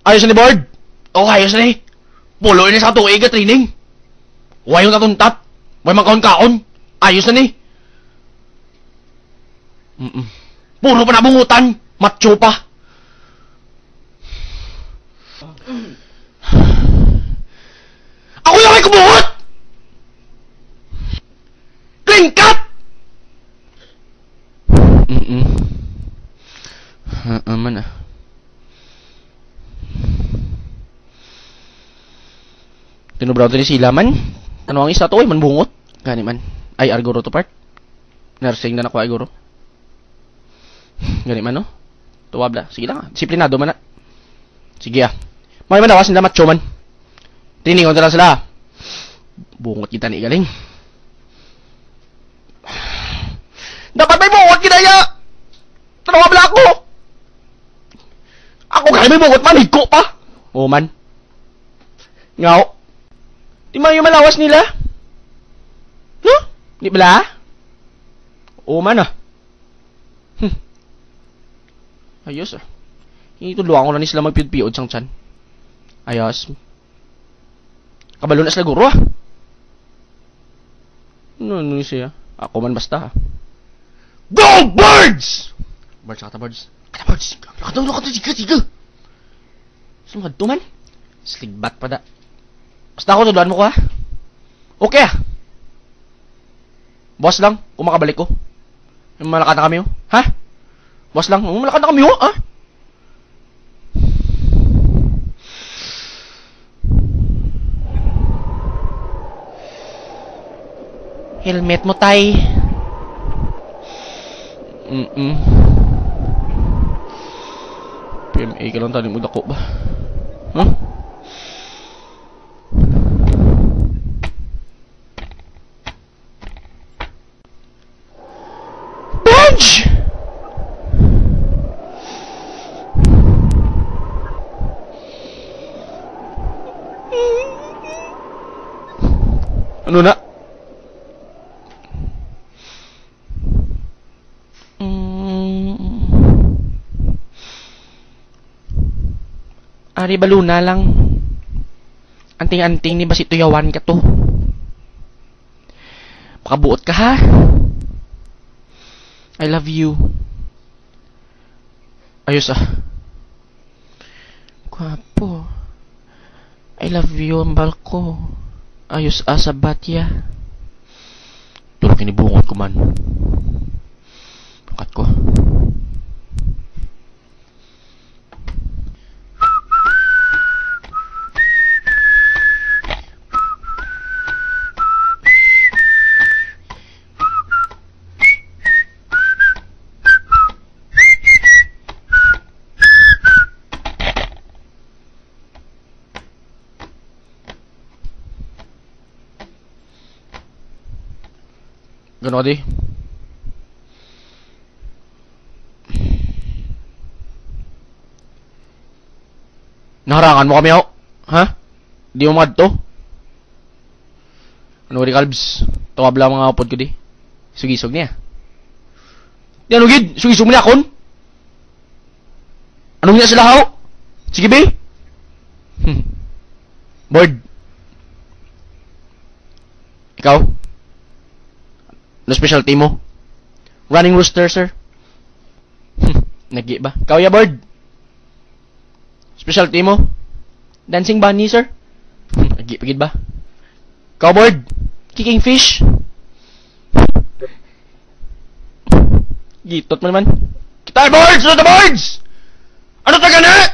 Ayos ni board. Oh, ayos ni. Pulo ini sa tuig ka training. Huwag yung tatuntat. Huwag makaon-kaon. Ayos na ni. Puro pa nabungutan. Macho pa. Ako yung may kumuhot! Clean cut! Man ah. Tinubraw to ni sila man. Ano ang isa to ay manbungot. Gani man. Ay arguro to part. Nursing na nako ay guro. Gani man no. Tuwabla. Sige lang. Disiplinado man na. Sige ah. May manawas nila macho man. Tiningon na lang sila. Bungot kita ni galing. Dapat may bungot kita ya. Tuwabla ako. Ako kaya may bungot man. Hiko pa. O man. Ngaw. Di man yung malawas nila? No? Di bala? O man ah. Ayos ah. Ituluan ko na ni sila magpiyod-piyod sang chan. Ayos. Kabalo na sila guro ah. Ano siya? Ako man basta ah. Go birds! Birds, kata birds. Kata birds. Kata tiga. Sumad to man. Sligbat pa da. Basta ako, tuluan mo ko ha. Okay ah. Boss lang, kung makabalik ko. Malakad na kami oh. Ha? Boss lang, malakad na kami oh. Ha? Helmet mo tay. PMA ka lang tani mo dako ba? Huh? Bench! Ano na? Ari baluna lang. Anting-anting ni basito yawan ka to. Pakabuot ka ha. I love you. Ayos ah. Gwapo. I love you ang balko. Ayos ah sa batya. Tulog kinibungot ko man. Pangkat ko. Gano'n ka di? Naharangan mo kami ako? Ha? Di mo madto? Ano ka di kalbs? Tawabla mga upod ko di? Sugisog niya. Di ano gid? Sugisog mo niya akon? Anong niya sila hao? Sige be? Bored? Ikaw? No specialty mo? Running rooster, sir? Nagi ba? Kaya bird? Specialty mo? Dancing bunny, sir? Nagi pagid ba? Cowboard? Kicking fish? Gitot mo naman. Kita birds! Ano the birds? Ano taga na?